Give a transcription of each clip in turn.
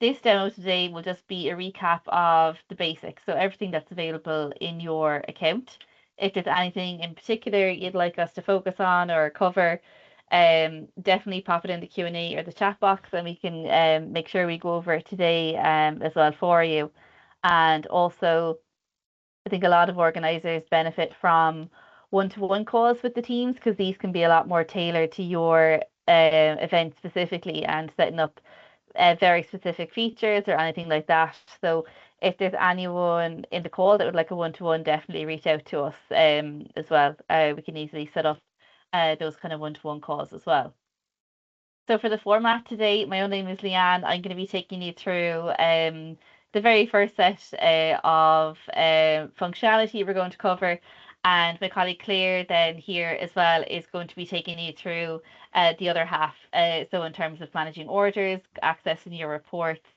this demo today will just be a recap of the basics, so everything that's available in your account. If there's anything in particular you'd like us to focus on or cover, definitely pop it in the Q&A or the chat box, and we can make sure we go over it today as well for you. And also, I think a lot of organizers benefit from one-to-one calls with the teams because these can be a lot more tailored to your event specifically and setting up very specific features or anything like that. So if there's anyone in the call that would like a one-to-one, definitely reach out to us as well. We can easily set up those kind of one-to-one calls as well. So for the format today, my own name is Leanne. I'm going to be taking you through the very first set of functionality we're going to cover. And my colleague Claire then here as well is going to be taking you through the other half. So in terms of managing orders, accessing your reports.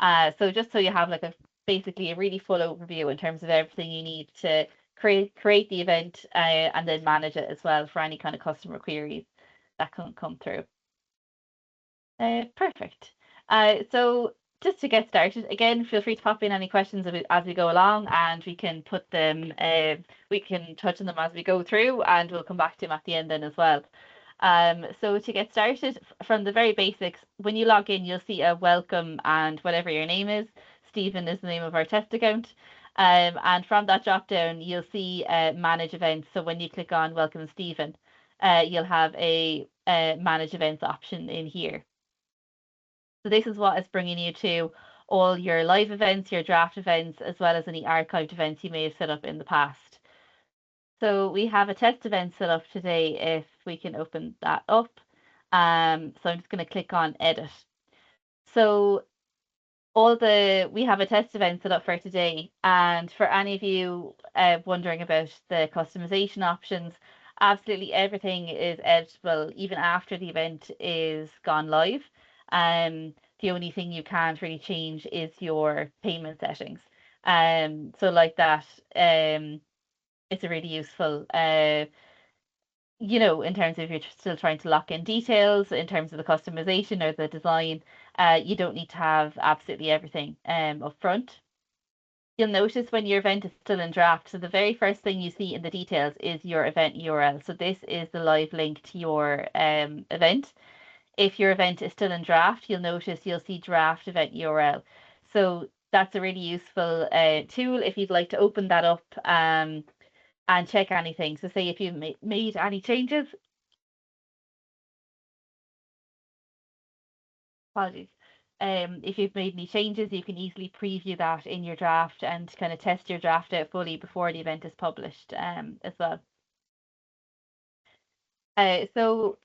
So just so you have like basically a really full overview in terms of everything you need to create the event and then manage it as well for any kind of customer queries that can come through. Perfect. So just to get started, again, feel free to pop in any questions as we go along, and we can put them, we can touch on them as we go through, and we'll come back to them at the end then as well. So to get started from the very basics, when you log in, you'll see a welcome and whatever your name is. Stephen is the name of our test account. And from that drop down, you'll see manage events. So when you click on welcome Stephen, you'll have a manage events option in here. So this is what is bringing you to all your live events, your draft events, as well as any archived events you may have set up in the past. So we have a test event set up today if we can open that up. So I'm just going to click on edit. So we have a test event set up for today, and for any of you wondering about the customization options, absolutely everything is editable even after the event is gone live. The only thing you can't really change is your payment settings. So like that, it's a really useful in terms of if you're still trying to lock in details in terms of the customization or the design, you don't need to have absolutely everything up front. You'll notice when your event is still in draft, so the very first thing you see in the details is your event URL. So this is the live link to your event. If your event is still in draft, you'll notice you'll see draft event URL. So that's a really useful tool if you'd like to open that up and check anything. So say if you've made any changes, apologies. If you've made any changes, you can easily preview that in your draft and kind of test your draft out fully before the event is published as well. So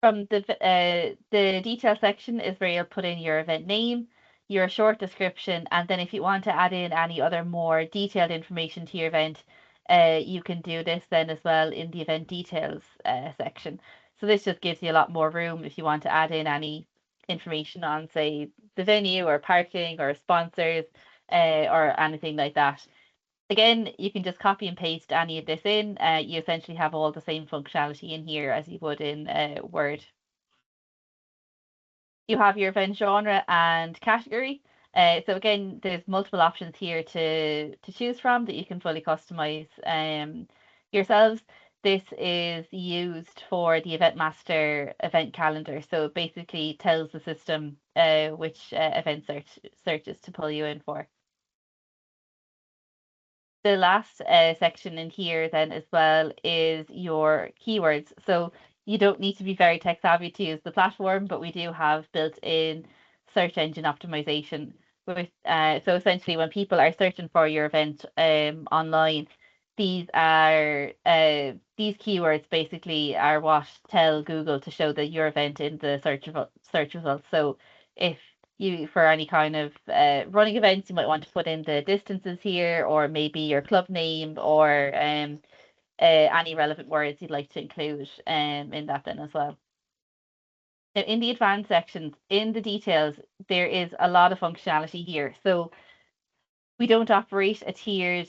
from the detail section is where you'll put in your event name, your short description, and then if you want to add in any other more detailed information to your event, you can do this then as well in the event details section. So this just gives you a lot more room if you want to add in any information on, say, the venue or parking or sponsors or anything like that. Again, you can just copy and paste any of this in. You essentially have all the same functionality in here as you would in Word. You have your event genre and category. So again, there's multiple options here to choose from that you can fully customize yourselves. This is used for the Event Master event calendar. So it basically tells the system which event searches to pull you in for. The last section in here then as well is your keywords. So you don't need to be very tech savvy to use the platform, but we do have built-in search engine optimization. So essentially when people are searching for your event online, these keywords basically are what tell Google to show that your event in the search results. So if you for any kind of running events, you might want to put in the distances here, or maybe your club name, or any relevant words you'd like to include in that then as well. Now, in the advanced sections, in the details, there is a lot of functionality here. So we don't operate a tiered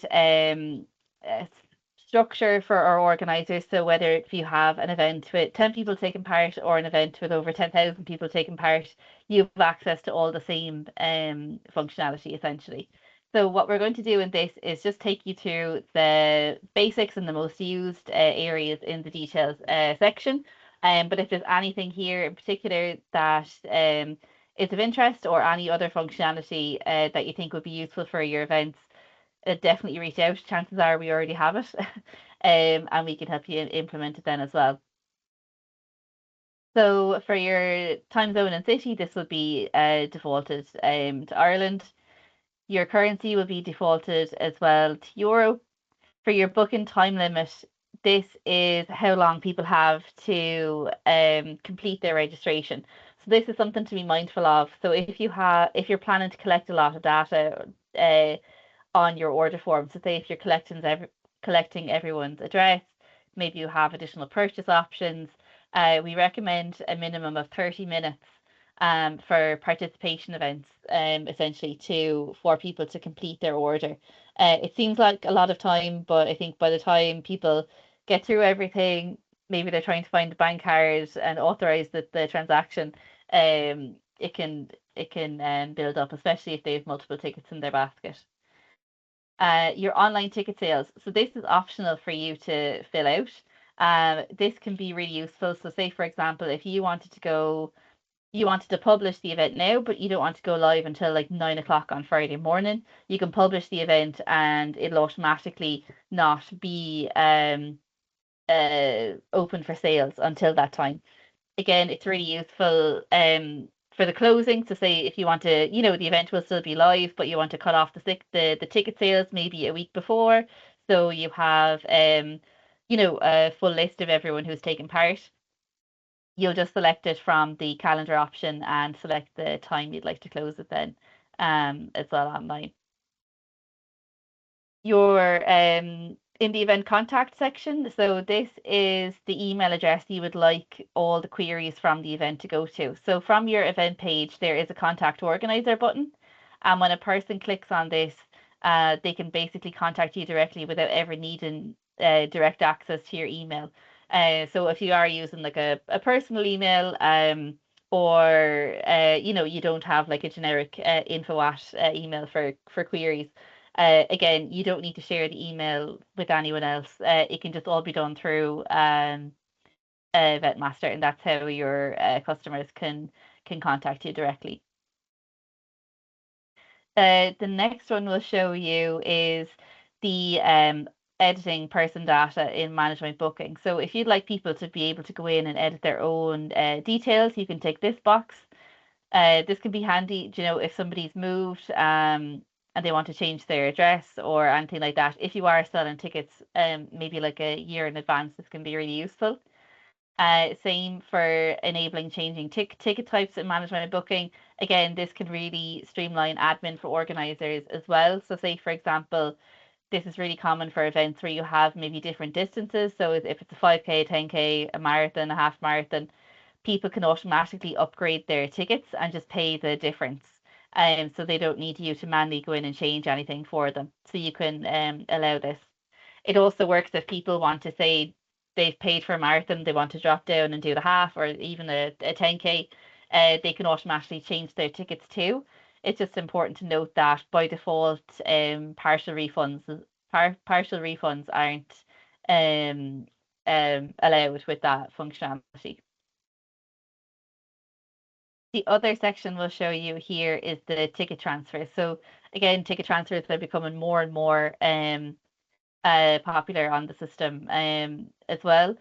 structure for our organisers. So whether if you have an event with 10 people taking part or an event with over 10,000 people taking part, you have access to all the same functionality essentially. So what we're going to do in this is just take you through the basics and the most used areas in the details section. But if there's anything here in particular that is of interest or any other functionality that you think would be useful for your events, definitely reach out. Chances are we already have it, and we can help you implement it then as well. So for your time zone and city, this will be defaulted to Ireland. Your currency will be defaulted as well to euro. For your booking time limit, this is how long people have to complete their registration. So this is something to be mindful of. So if you're planning to collect a lot of data on your order form, so say if you're collecting everyone's address, maybe you have additional purchase options. We recommend a minimum of 30 minutes for participation events, essentially for people to complete their order. It seems like a lot of time, but I think by the time people get through everything, maybe they're trying to find the bank card and authorize the transaction. It can build up, especially if they have multiple tickets in their basket. Your online ticket sales. So this is optional for you to fill out. This can be really useful. So say, for example, if you wanted to publish the event now, but you don't want to go live until like 9 o'clock on Friday morning, you can publish the event and it'll automatically not be open for sales until that time. Again, it's really useful for the closing. So say if you want to, the event will still be live, but you want to cut off the ticket sales maybe a week before. So you have a full list of everyone who's taken part. You'll just select it from the calendar option and select the time you'd like to close it then as well online. Your in the event contact section, so this is the email address you would like all the queries from the event to go to. So from your event page, there is a contact organizer button. And when a person clicks on this, they can basically contact you directly without ever needing direct access to your email. So if you are using like a personal email, or you don't have like a generic info at email for queries, again, you don't need to share the email with anyone else. It can just all be done through Eventmaster, and that's how your customers can contact you directly. The next one we'll show you is the editing person data in management booking. So if you'd like people to be able to go in and edit their own details, you can take this box. This can be handy, if somebody's moved and they want to change their address or anything like that. If you are selling tickets, maybe like a year in advance, this can be really useful. Same for enabling changing ticket types in management booking. Again, this can really streamline admin for organizers as well. So say, for example, this is really common for events where you have maybe different distances. So if it's a 5K, 10K, a marathon, a half marathon, people can automatically upgrade their tickets and just pay the difference. So they don't need you to manually go in and change anything for them. So you can allow this. It also works if people want to say they've paid for a marathon, they want to drop down and do the half or even a 10K, they can automatically change their tickets too. It's just important to note that by default, partial refunds aren't allowed with that functionality. The other section we'll show you here is the ticket transfer. So again, ticket transfers are becoming more and more popular on the system as well.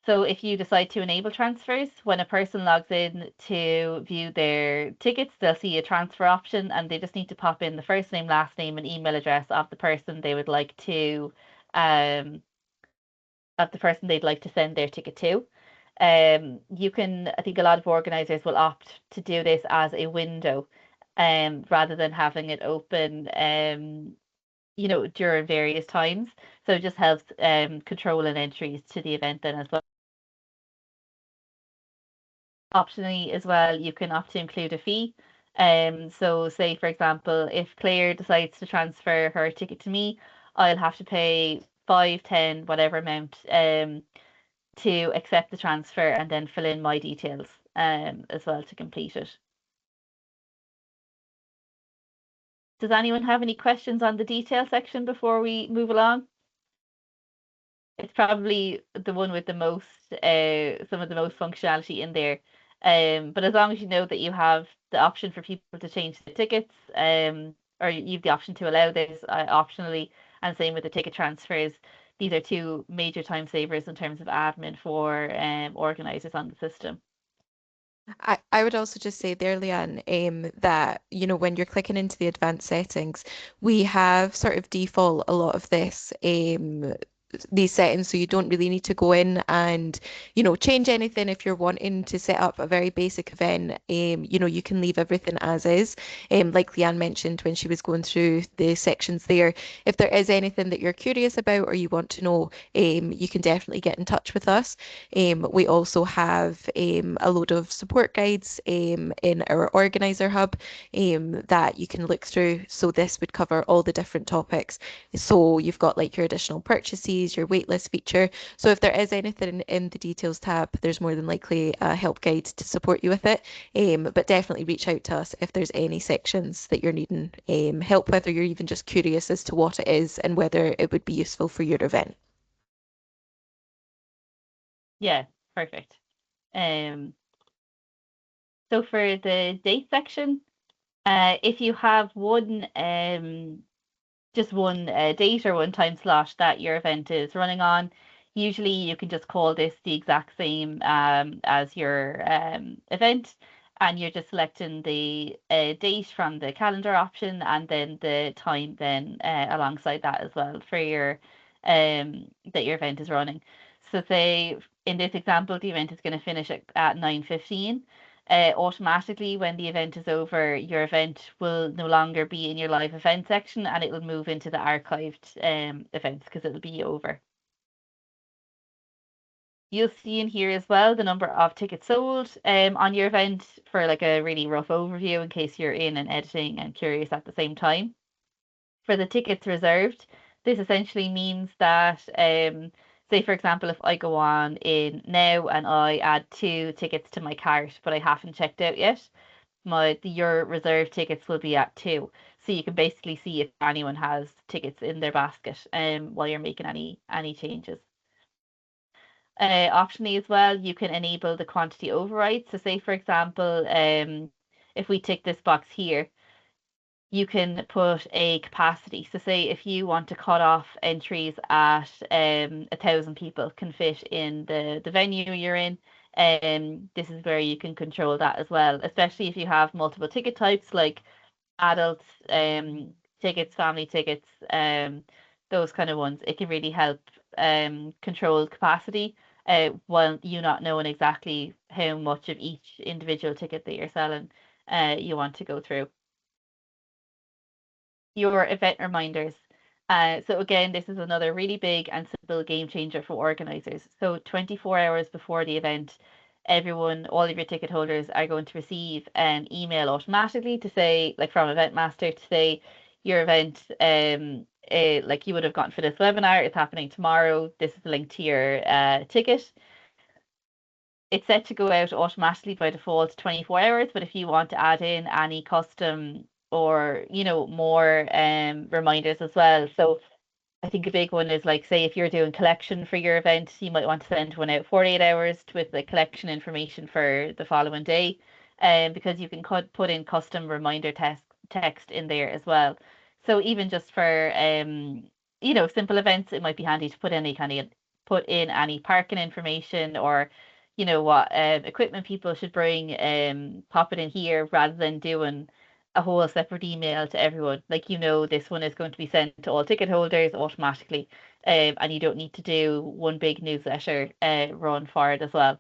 So if you decide to enable transfers, when a person logs in to view their tickets, they'll see a transfer option and they just need to pop in the first name, last name, and email address of the person they would like to send their ticket to. I think a lot of organizers will opt to do this as a window, rather than having it open, during various times. So it just helps controlling entries to the event then as well. Optionally as well, you can opt to include a fee. So say for example, if Claire decides to transfer her ticket to me, I'll have to pay 5, 10, whatever amount, to accept the transfer and then fill in my details as well to complete it. Does anyone have any questions on the detail section before we move along? It's probably the one with the most, some of the most functionality in there. But as long as you know that you have the option for people to change the tickets, or you've the option to allow this optionally, and same with the ticket transfers, these are two major time savers in terms of admin for organizers on the system. I would also just say there, Leanne, that, when you're clicking into the advanced settings, we have sort of default a lot of these settings, so you don't really need to go in and, change anything. If you're wanting to set up a very basic event, you can leave everything as is. Like Leanne mentioned when she was going through the sections there, if there is anything that you're curious about or you want to know, you can definitely get in touch with us. We also have a load of support guides in our organizer hub that you can look through. So this would cover all the different topics. So you've got like your additional purchases, your waitlist feature. So if there is anything in the details tab, there's more than likely a help guide to support you with it. But definitely reach out to us if there's any sections that you're needing help with, or you're even just curious as to what it is and whether it would be useful for your event. Yeah, perfect. Um, so for the date section, if you have just one date or one time slot that your event is running on, usually you can just call this the exact same as your event, and you're just selecting the date from the calendar option and then the time then alongside that as well for your that your event is running. So say in this example, the event is going to finish at 9:15. Automatically, when the event is over, your event will no longer be in your live event section and it will move into the archived events because it'll be over. You'll see in here as well the number of tickets sold on your event for like a really rough overview in case you're in and editing and curious at the same time. For the tickets reserved, this essentially means that, say for example, if I go on in now and I add 2 tickets to my cart, but I haven't checked out yet, your reserve tickets will be at 2. So you can basically see if anyone has tickets in their basket while you're making any changes. Optionally as well, you can enable the quantity override. So say for example, if we tick this box here, you can put a capacity. So say if you want to cut off entries at 1,000 people can fit in the venue you're in, this is where you can control that as well, especially if you have multiple ticket types like adults tickets, family tickets, those kind of ones. It can really help control capacity while you not knowing exactly how much of each individual ticket that you're selling you want to go through. Your event reminders. So again, this is another really big and simple game changer for organizers. So 24 hours before the event, all of your ticket holders are going to receive an email automatically to say, like from Eventmaster, to say your event, like you would have gotten for this webinar, it's happening tomorrow. This is the link to your ticket. It's set to go out automatically by default 24 hours, but if you want to add in any custom or, more reminders as well. So I think a big one is like, say, if you're doing collection for your event, you might want to send one out 48 hours with the collection information for the following day, because you can put in custom reminder text in there as well. So even just for simple events, it might be handy to put in any parking information or what equipment people should bring, pop it in here rather than doing a whole separate email to everyone. Like, this one is going to be sent to all ticket holders automatically, and you don't need to do one big newsletter run for it as well.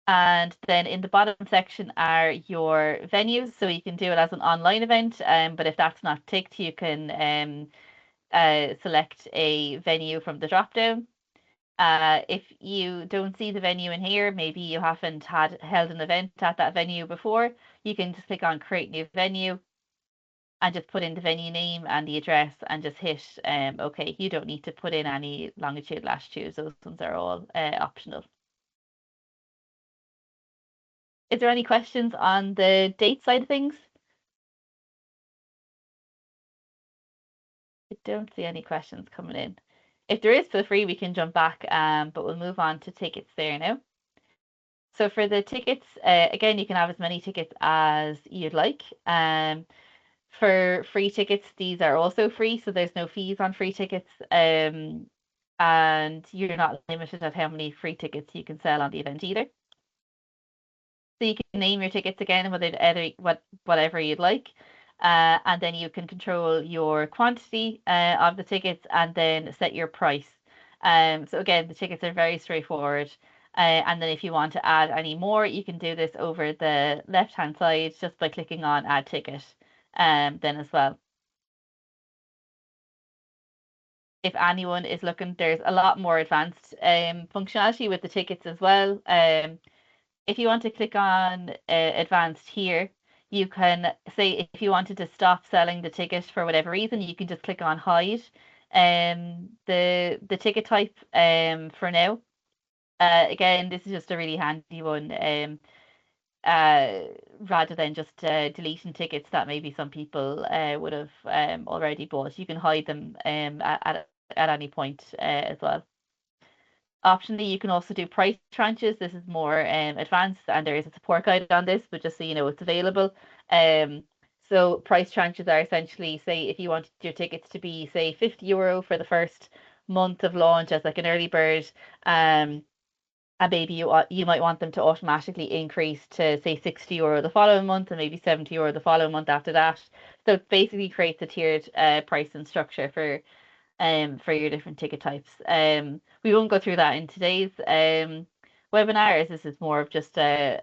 And then in the bottom section are your venues. So you can do it as an online event, but if that's not ticked, you can select a venue from the drop down. If you don't see the venue in here, maybe you haven't held an event at that venue before, you can just click on create new venue and just put in the venue name and the address and just hit OK. You don't need to put in any longitude, latitude. Those ones are all optional. Is there any questions on the date side of things? I don't see any questions coming in. If there is, feel free, we can jump back, but we'll move on to tickets there now. So for the tickets, again, you can have as many tickets as you'd like. For free tickets, these are also free, so there's no fees on free tickets. And you're not limited at how many free tickets you can sell on the event either. So you can name your tickets again, whatever you'd like. And then you can control your quantity of the tickets and then set your price. So again, the tickets are very straightforward. And then if you want to add any more, you can do this over the left-hand side just by clicking on Add Ticket then as well. If anyone is looking, there's a lot more advanced functionality with the tickets as well. If you want to click on advanced here, you can say if you wanted to stop selling the ticket for whatever reason, you can just click on hide the ticket type for now. Again, this is just a really handy one rather than just deleting tickets that maybe some people would have already bought. You can hide them at any point as well. Optionally, you can also do price tranches. This is more advanced, and there is a support guide on this, but just so you know, it's available. So price tranches are essentially, say, if you wanted your tickets to be, say, €50 for the first month of launch as like an early bird, and maybe you might want them to automatically increase to say €60 the following month, and maybe €70 the following month after that. So it basically creates a tiered pricing structure for your different ticket types. We won't go through that in today's webinar, as this is more of just a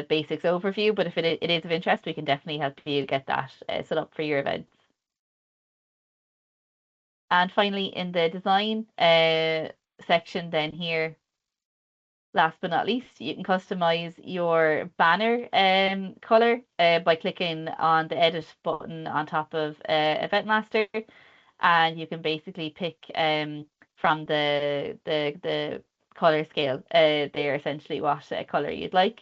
basics overview, but if it is of interest, we can definitely help you get that set up for your events. And finally, in the design section then here, last but not least, you can customize your banner color by clicking on the edit button on top of Event Master, and you can basically pick from the color scale there essentially what color you'd like.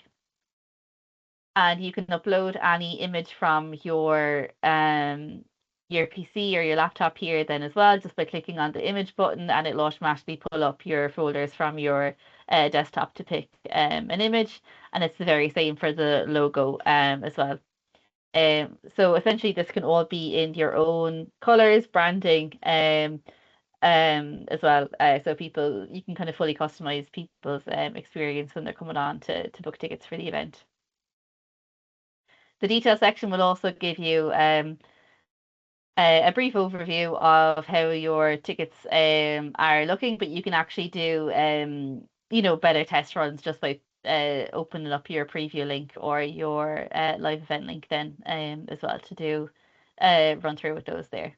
And you can upload any image from your PC or your laptop here then as well, just by clicking on the image button, and it'll automatically pull up your folders from your desktop to pick an image, and it's the very same for the logo as well. So essentially this can all be in your own colors, branding as well. So people, you can kind of fully customize people's experience when they're coming on to book tickets for the event. The detail section will also give you a brief overview of how your tickets are looking, but you can actually do better test runs just by opening up your preview link or your live event link then as well to do run through with those there.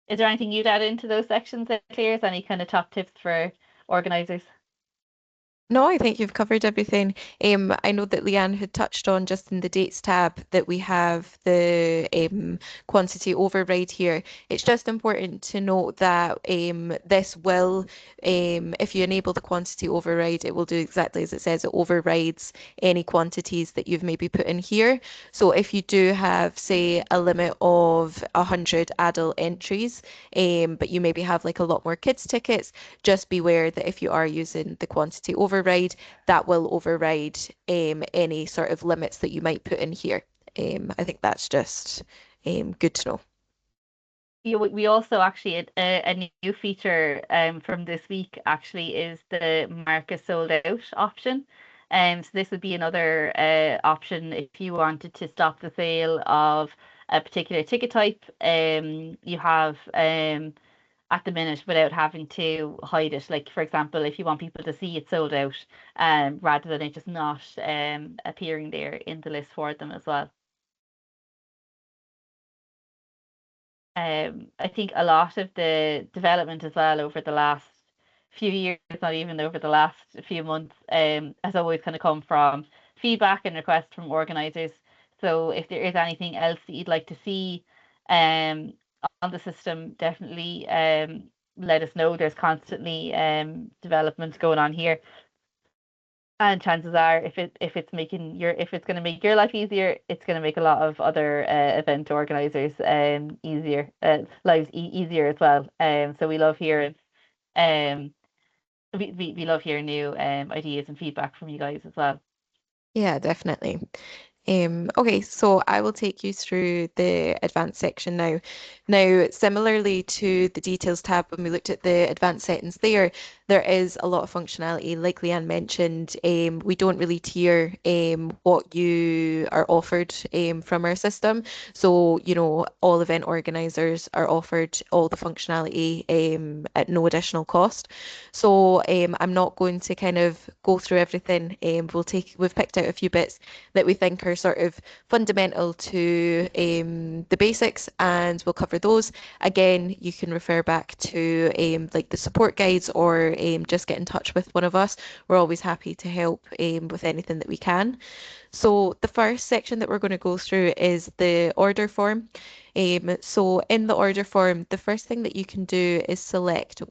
Is there anything you'd add into those sections, Claire? Any kind of top tips for organisers? No, I think you've covered everything. I know that Leanne had touched on just in the dates tab that we have the quantity override here. It's just important to note that this will, if you enable the quantity override, it will do exactly as it says. It overrides any quantities that you've maybe put in here. So if you do have, say, a limit of 100 adult entries, but you maybe have like a lot more kids tickets, just beware that if you are using the quantity override, that will override any sort of limits that you might put in here. I think that's just good to know. We also actually a new feature from this week actually is the mark as sold out option. So this would be another option if you wanted to stop the sale of a particular ticket type. You have at the minute without having to hide it. Like for example, if you want people to see it sold out, rather than it just not appearing there in the list for them as well. I think a lot of the development as well over the last few years, not even over the last few months, has always kind of come from feedback and requests from organisers. So if there is anything else that you'd like to see um, on the system, definitely let us know. There's constantly developments going on here. And chances are, if it's going to make your life easier, it's going to make a lot of other event organizers easier lives easier as well. So we love hearing um we love hearing new ideas and feedback from you guys as well. Yeah, definitely. Okay, so I will take you through the advanced section now. Now, similarly to the details tab, when we looked at the advanced settings there is a lot of functionality. Like Leanne mentioned, we don't really tier what you are offered from our system. So, all event organizers are offered all the functionality at no additional cost. So, I'm not going to kind of go through everything. We've picked out a few bits that we think are sort of fundamental to the basics, and we'll cover those. Again, you can refer back to like the support guides, or just get in touch with one of us. We're always happy to help with anything that we can. So the first section that we're going to go through is the order form. So in the order form, the first thing that you can do is select um,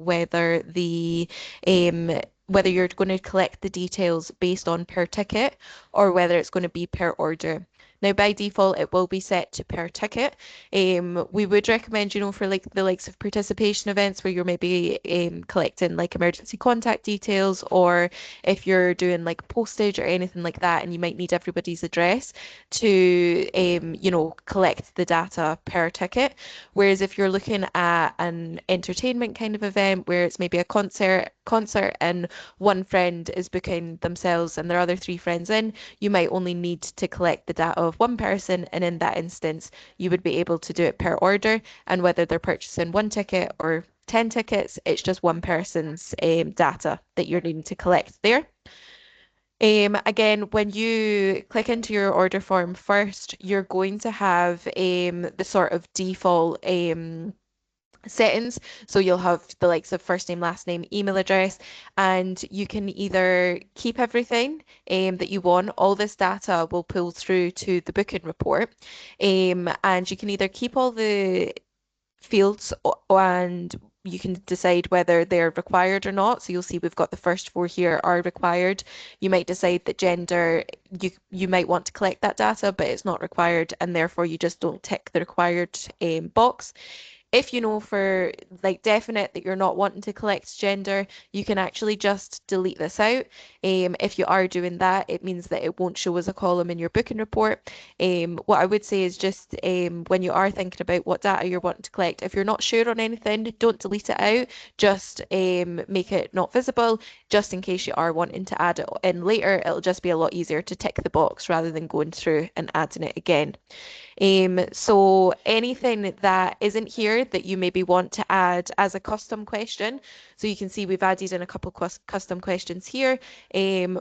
whether you're going to collect the details based on per ticket or whether it's going to be per order. Now, by default, it will be set to per ticket. We would recommend, for like the likes of participation events where you're maybe collecting like emergency contact details, or if you're doing like postage or anything like that, and you might need everybody's address to, collect the data per ticket. Whereas if you're looking at an entertainment kind of event where it's maybe a concert and one friend is booking themselves and their other three friends in, you might only need to collect the data of one person, and in that instance, you would be able to do it per order. And whether they're purchasing one ticket or 10 tickets, it's just one person's data that you're needing to collect there. Again, when you click into your order form first, you're going to have the sort of default settings. So you'll have the likes of first name, last name, email address, and you can either keep everything that you want. All this data will pull through to the booking report. And you can either keep all the fields and you can decide whether they're required or not. So you'll see we've got the first four here are required. You might decide that gender, you might want to collect that data, but it's not required, and therefore you just don't tick the required box. If you know for like definite that you're not wanting to collect gender, you can actually just delete this out. If you are doing that, it means that it won't show as a column in your booking report. What I would say is just when you are thinking about what data you're wanting to collect, if you're not sure on anything, don't delete it out. Just make it not visible, just in case you are wanting to add it in later. It'll just be a lot easier to tick the box rather than going through and adding it again. So anything that isn't here that you maybe want to add as a custom question. So you can see we've added in a couple custom questions here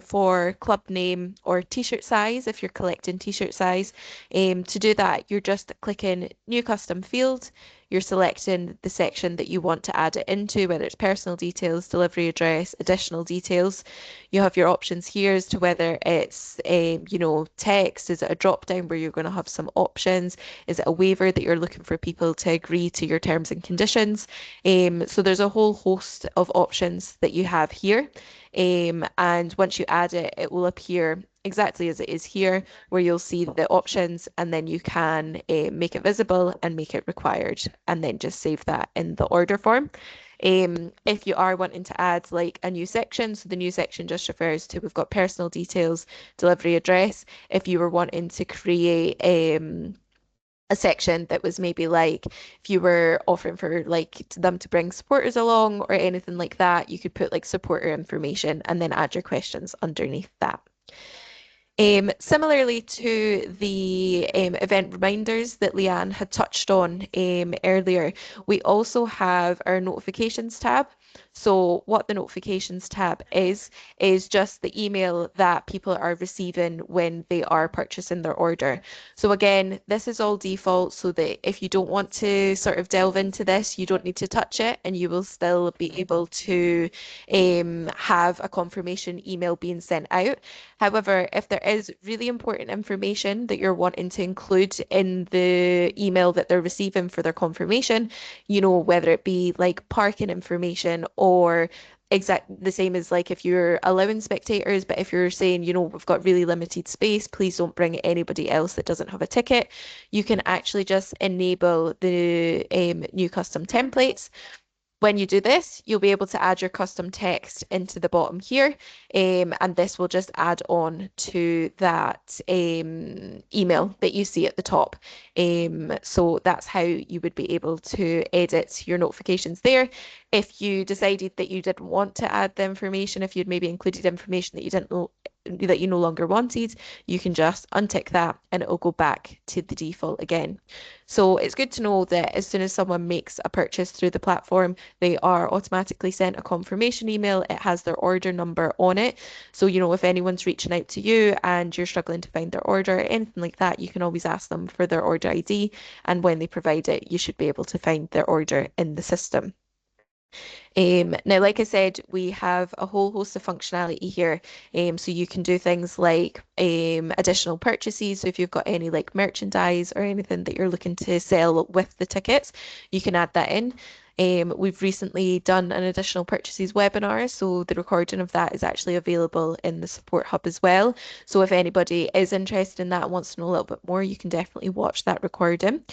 for club name or t-shirt size if you're collecting t-shirt size. To do that, you're just clicking new custom field. You're selecting the section that you want to add it into, whether it's personal details, delivery address, additional details. You have your options here as to whether it's text. Is it a drop down where you're going to have some options? Is it a waiver that you're looking for people to agree to your terms and conditions? So there's a whole host of options that you have here. And once you add it, it will appear exactly as it is here, where you'll see the options, and then you can make it visible and make it required, and then just save that in the order form. If you are wanting to add like a new section, so the new section just refers to, we've got personal details, delivery address. If you were wanting to create a section that was maybe like if you were offering for like them to bring supporters along or anything like that, you could put like supporter information and then add your questions underneath that. Similarly to the event reminders that Leanne had touched on earlier, we also have our notifications tab. So what the notifications tab is just the email that people are receiving when they are purchasing their order. So again, this is all default so that if you don't want to sort of delve into this, you don't need to touch it and you will still be able to have a confirmation email being sent out. However, if there is really important information that you're wanting to include in the email that they're receiving for their confirmation, whether it be like parking information or exact the same as like if you're allowing spectators, but if you're saying, we've got really limited space, please don't bring anybody else that doesn't have a ticket, you can actually just enable the new custom templates. When you do this, you'll be able to add your custom text into the bottom here, and this will just add on to that email that you see at the top. So that's how you would be able to edit your notifications there. If you decided that you didn't want to add the information, if you'd maybe included information that you didn't know, that you no longer wanted, you can just untick that and it will go back to the default again. So it's good to know that as soon as someone makes a purchase through the platform, they are automatically sent a confirmation email. It has their order number on it. So, if anyone's reaching out to you and you're struggling to find their order, anything like that, you can always ask them for their order ID. And when they provide it, you should be able to find their order in the system. Now, like I said, we have a whole host of functionality here. So you can do things like additional purchases. So if you've got any like merchandise or anything that you're looking to sell with the tickets, you can add that in. We've recently done an additional purchases webinar, so the recording of that is actually available in the support hub as well. So if anybody is interested in that and wants to know a little bit more, you can definitely watch that recording.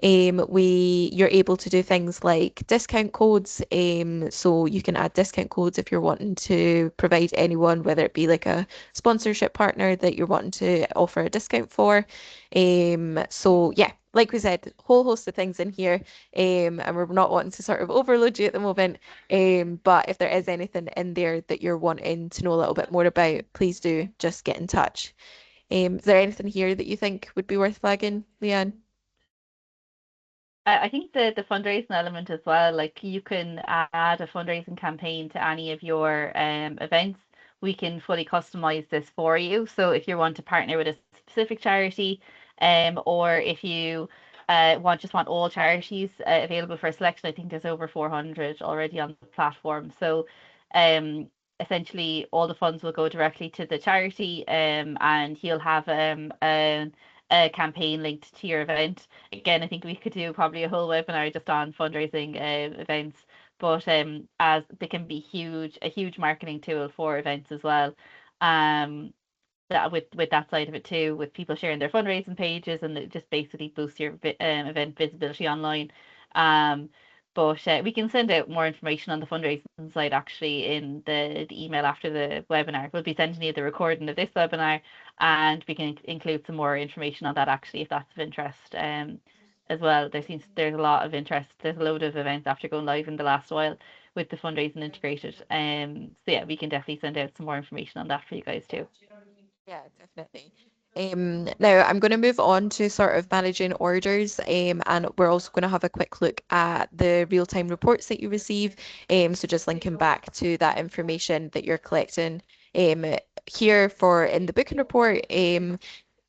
You're able to do things like discount codes. So you can add discount codes if you're wanting to provide anyone, whether it be like a sponsorship partner that you're wanting to offer a discount for. So yeah, like we said, whole host of things in here, and we're not wanting to sort of overload you at the moment. But if there is anything in there that you're wanting to know a little bit more about, please do just get in touch. Is there anything here that you think would be worth flagging, Leanne? I think the fundraising element as well, like you can add a fundraising campaign to any of your events. We can fully customize this for you. So if you want to partner with a specific charity, or if you want all charities available for selection, I think there's over 400 already on the platform. So um, essentially all the funds will go directly to the charity, and you'll have a campaign linked to your event. Again, I think we could do probably a whole webinar just on fundraising events, but as they can be a huge marketing tool for events as well. Um, that with that side of it too, with people sharing their fundraising pages, and it just basically boosts your event visibility online. Um, but we can send out more information on the fundraising side actually in the email after the webinar. We'll be sending you the recording of this webinar, and we can include some more information on that actually if that's of interest. As well, there's a lot of interest. There's a load of events after going live in the last while with the fundraising integrated. So yeah, we can definitely send out some more information on that for you guys too. Yeah, definitely. Now I'm going to move on to sort of managing orders, and we're also going to have a quick look at the real-time reports that you receive. So just linking back to that information that you're collecting um, here for in the booking report.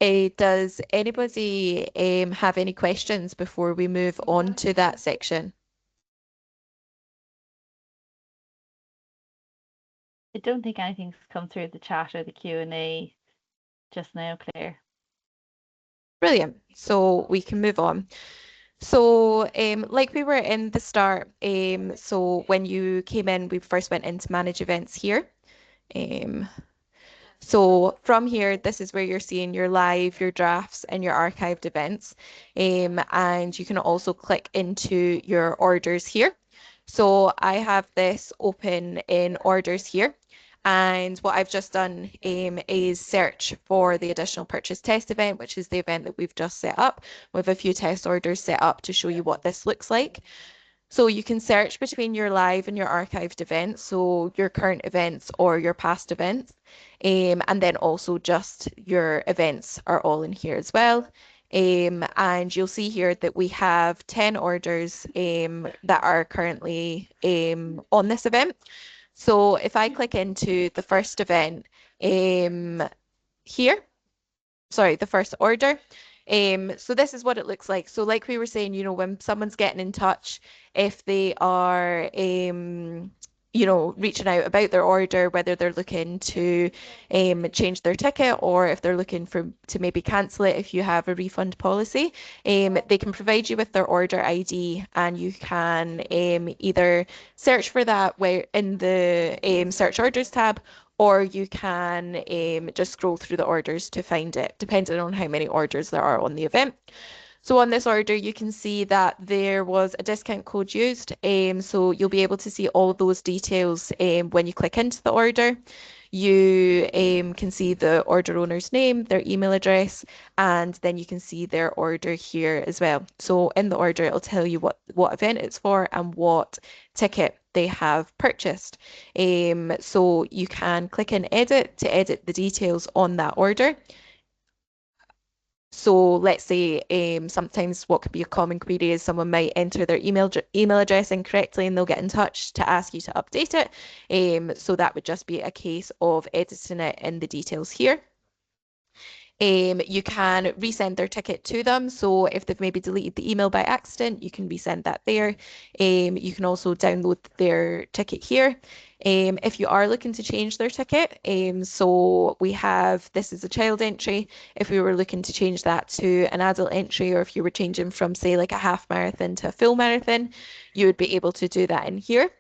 Does anybody have any questions before we move on to that section? I don't think anything's come through the chat or the Q&A just now, Claire. Brilliant. So we can move on. So, like we were in the start, so when you came in, we first went into manage events here. Um, so from here, this is where you're seeing your live, your drafts, and your archived events. And you can also click into your orders here. So I have this open in orders here. And what I've just done is search for the additional purchase test event, which is the event that we've just set up with a few test orders set up to show you what this looks like. So you can search between your live and your archived events, so your current events or your past events, and then also just your events are all in here as well. And you'll see here that we have 10 orders that are currently on this event. So if I click into the first event here, sorry, the first order. So this is what it looks like. So like we were saying, when someone's getting in touch, if they are, reaching out about their order, whether they're looking to change their ticket or if they're looking to maybe cancel it if you have a refund policy, they can provide you with their order ID and you can either search for that where in the search orders tab, or you can just scroll through the orders to find it, depending on how many orders there are on the event. So on this order, you can see that there was a discount code used. So you'll be able to see all those details when you click into the order. You can see the order owner's name, their email address, and then you can see their order here as well. So in the order, it'll tell you what event it's for and what ticket they have purchased. So you can click in edit to edit the details on that order. So let's say sometimes what could be a common query is someone might enter their email address incorrectly and they'll get in touch to ask you to update it. So that would just be a case of editing it in the details here. You can resend their ticket to them. So if they've maybe deleted the email by accident, you can resend that there. You can also download their ticket here. If you are looking to change their ticket, so we have, this is a child entry. If we were looking to change that to an adult entry, or if you were changing from, say, like a half marathon to a full marathon, you would be able to do that in here.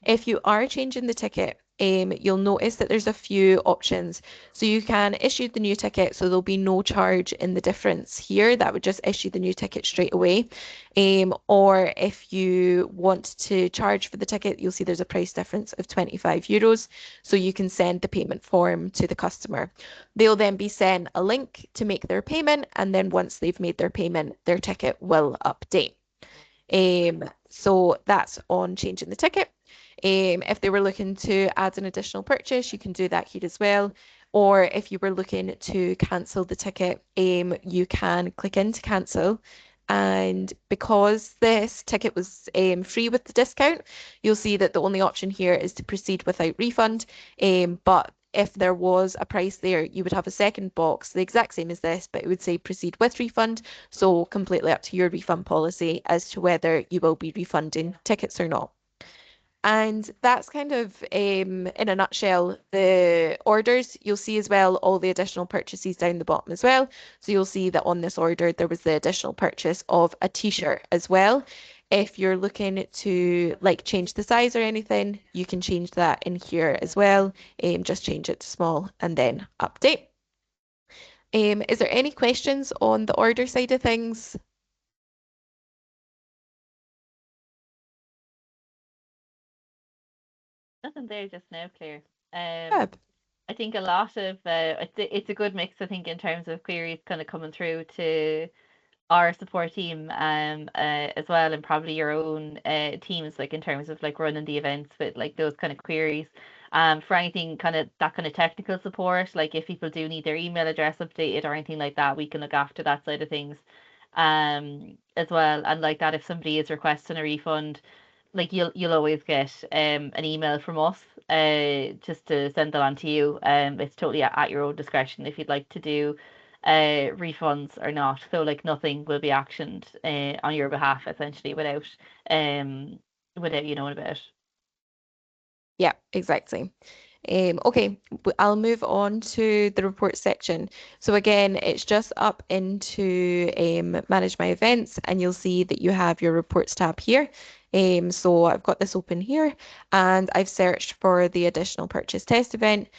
If you are changing the ticket, you'll notice that there's a few options. So you can issue the new ticket, so there'll be no charge in the difference here. That would just issue the new ticket straight away. Or if you want to charge for the ticket, you'll see there's a price difference of 25 euros. So you can send the payment form to the customer. They'll then be sent a link to make their payment, and then once they've made their payment, their ticket will update. So that's on changing the ticket. If they were looking to add an additional purchase, you can do that here as well. Or if you were looking to cancel the ticket, you can click into cancel. And because this ticket was free with the discount, you'll see that the only option here is to proceed without refund. But if there was a price there, you would have a second box, the exact same as this, but it would say proceed with refund. So completely up to your refund policy as to whether you will be refunding tickets or not. And that's kind of, in a nutshell, the orders. You'll see as well all the additional purchases down the bottom as well. So you'll see that on this order, there was the additional purchase of a t-shirt as well. If you're looking to like change the size or anything, you can change that in here as well. Just change it to small and then update. Is there any questions on the order side of things? Nothing there just now, Claire. Fab. I think a lot of it's a good mix. I think in terms of queries kind of coming through to our support team as well, and probably your own teams, like in terms of like running the events with like those kind of queries. For anything kind of that kind of technical support, like if people do need their email address updated or anything like that, we can look after that side of things as well. And like that, if somebody is requesting a refund, like you'll always get an email from us just to send that on to you. It's totally at your own discretion if you'd like to do refunds or not. So like nothing will be actioned on your behalf essentially without you knowing about it. Yeah, exactly. Okay, I'll move on to the report section. So again, it's just up into manage my events, and you'll see that you have your reports tab here. So I've got this open here, and I've searched for the additional purchase test event.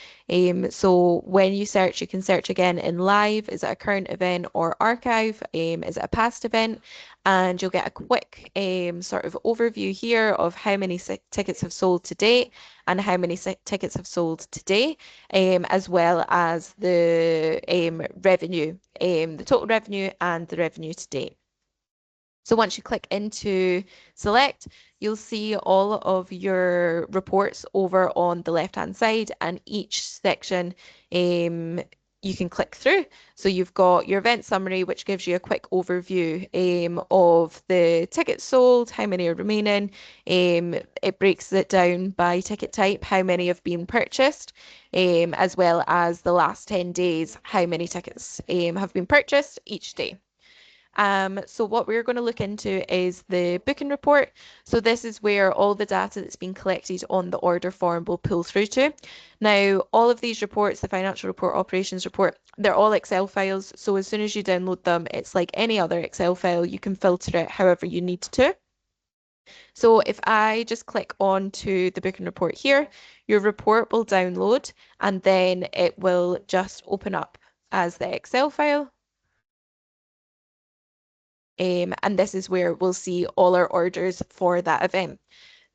So when you search, you can search again in live. Is it a current event or archive? Is it a past event? And you'll get a quick sort of overview here of how many tickets have sold to date and how many tickets have sold today, as well as the revenue, the total revenue and the revenue to date. So once you click into select, you'll see all of your reports over on the left-hand side, and each section you can click through. So you've got your event summary, which gives you a quick overview of the tickets sold, how many are remaining. It breaks it down by ticket type, how many have been purchased, as well as the last 10 days, how many tickets have been purchased each day. So what we're going to look into is the booking report. So this is where all the data that's been collected on the order form will pull through to. Now, all of these reports, the financial report, operations report, they're all Excel files. So as soon as you download them, it's like any other Excel file. You can filter it however you need to. So if I just click on to the booking report here, your report will download and then it will just open up as the Excel file. And this is where we'll see all our orders for that event.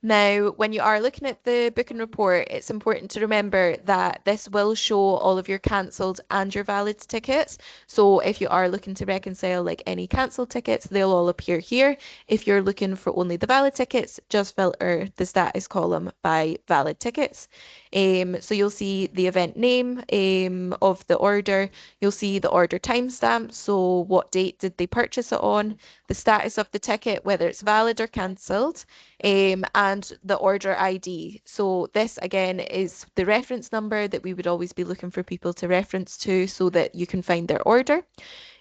Now, when you are looking at the booking report, it's important to remember that this will show all of your cancelled and your valid tickets. So if you are looking to reconcile like any cancelled tickets, they'll all appear here. If you're looking for only the valid tickets, just filter the status column by valid tickets. So you'll see the event name of the order. You'll see the order timestamp. So what date did they purchase it on? The status of the ticket, whether it's valid or cancelled, and the order ID. So this again is the reference number that we would always be looking for people to reference to so that you can find their order.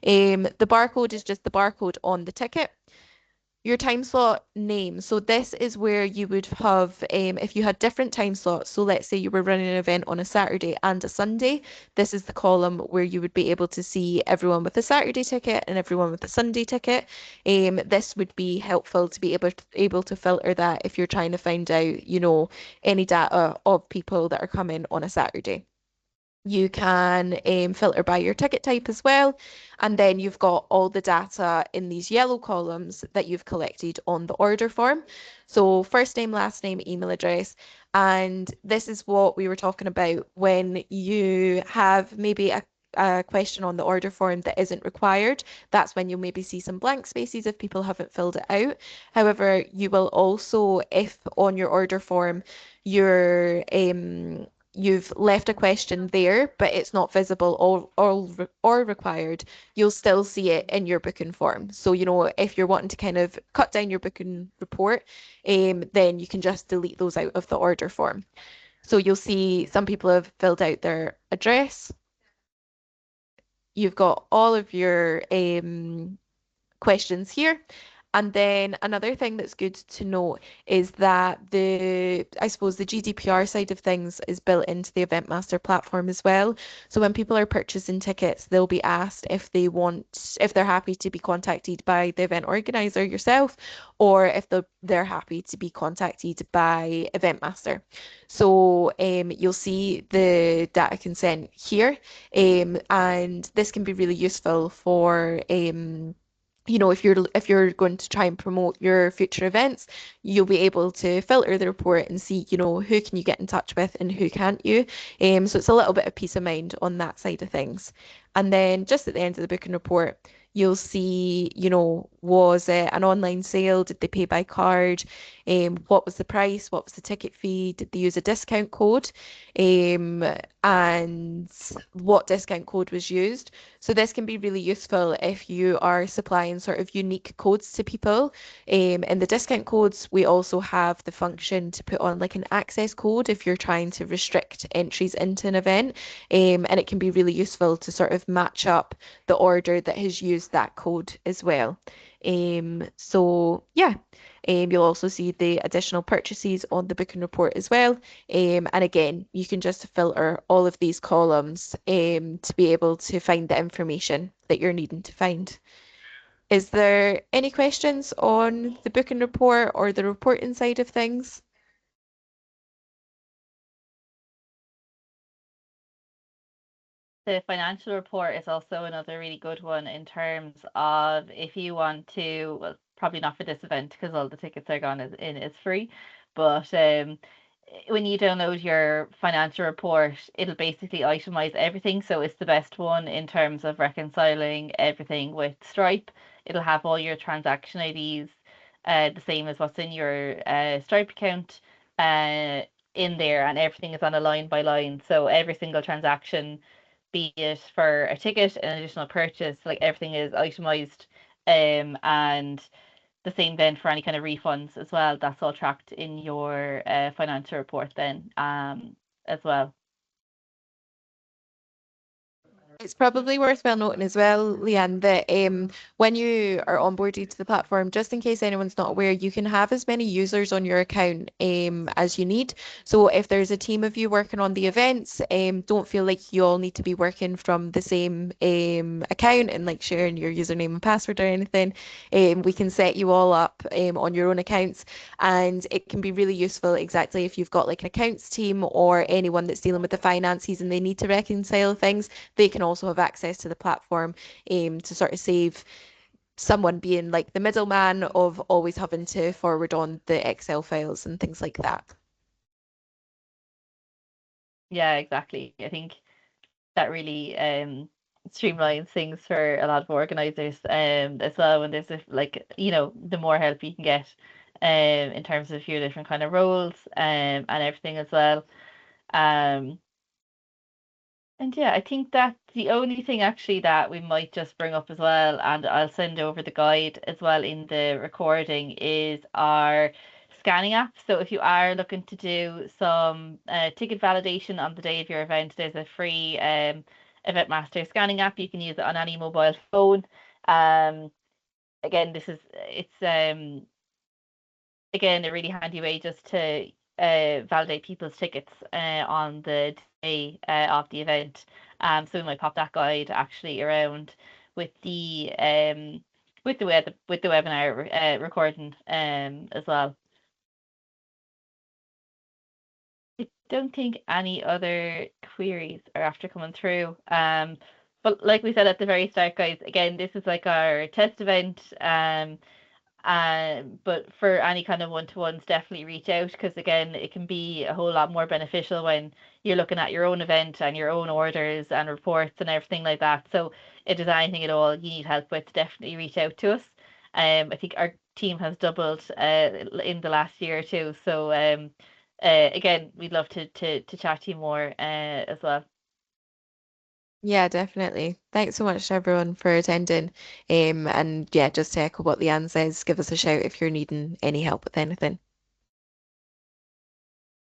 The barcode is just the barcode on the ticket. Your time slot name. So this is where you would have, if you had different time slots. So let's say you were running an event on a Saturday and a Sunday. This is the column where you would be able to see everyone with a Saturday ticket and everyone with a Sunday ticket. This would be helpful to be able to filter that if you're trying to find out, any data of people that are coming on a Saturday. You can filter by your ticket type as well. And then you've got all the data in these yellow columns that you've collected on the order form. So first name, last name, email address. And this is what we were talking about when you have maybe a question on the order form that isn't required. That's when you'll maybe see some blank spaces if people haven't filled it out. However, you will also, if on your order form, you've left a question there, but it's not visible or required, you'll still see it in your booking form. So, if you're wanting to kind of cut down your booking report, then you can just delete those out of the order form. So you'll see some people have filled out their address. You've got all of your questions here. And then another thing that's good to note is that I suppose the GDPR side of things is built into the Event Master platform as well. So when people are purchasing tickets, they'll be asked if they're happy to be contacted by the event organizer yourself, or if they're happy to be contacted by Event Master. So you'll see the data consent here, and this can be really useful for if you're going to try and promote your future events, you'll be able to filter the report and see, who can you get in touch with and who can't you. So it's a little bit of peace of mind on that side of things. And then just at the end of the booking report, you'll see, was it an online sale? Did they pay by card? What was the price? What was the ticket fee? Did they use a discount code? And what discount code was used? So this can be really useful if you are supplying sort of unique codes to people. In the discount codes, we also have the function to put on like an access code if you're trying to restrict entries into an event. And it can be really useful to sort of match up the order that has used that code as well. So yeah, you'll also see the additional purchases on the booking report as well. And again, you can just filter all of these columns to be able to find the information that you're needing to find. Is there any questions on the booking report or the reporting side of things? The financial report is also another really good one in terms of if you want to, well, probably not for this event because all the tickets are gone is free, but when you download your financial report, it'll basically itemize everything. So it's the best one in terms of reconciling everything with Stripe. It'll have all your transaction IDs, the same as what's in your Stripe account, in there, and everything is on a line by line. So every single transaction be it for a ticket, an additional purchase, like everything is itemized. And the same then for any kind of refunds as well. That's all tracked in your financial report then as well. It's probably worthwhile noting as well, Leanne, that when you are onboarded to the platform, just in case anyone's not aware, you can have as many users on your account as you need. So if there's a team of you working on the events, don't feel like you all need to be working from the same account and like sharing your username and password or anything. We can set you all up on your own accounts, and it can be really useful exactly if you've got like an accounts team or anyone that's dealing with the finances and they need to reconcile things. They can also have access to the platform to sort of save someone being like the middleman of always having to forward on the Excel files and things like that. Yeah, exactly. I think that really streamlines things for a lot of organizers as well when there's a, like the more help you can get in terms of your different kind of roles and everything as well. Um And yeah, I think that's the only thing actually that we might just bring up as well, and I'll send over the guide as well in the recording, is our scanning app. So if you are looking to do some ticket validation on the day of your event, there's a free Event Master scanning app. You can use it on any mobile phone. Um, again, it's again a really handy way just to validate people's tickets on the day of the event. So we might pop that guide actually around with the with the webinar recording as well. I don't think any other queries are after coming through. But like we said at the very start, guys, again, this is like our test event. But for any kind of one-to-ones, definitely reach out because again, it can be a whole lot more beneficial when you're looking at your own event and your own orders and reports and everything like that. So if there's anything at all you need help with, definitely reach out to us. I think our team has doubled in the last year or two. So again, we'd love to chat to you more as well. Yeah, definitely. Thanks so much to everyone for attending. And yeah, just to echo what Leanne says, give us a shout if you're needing any help with anything.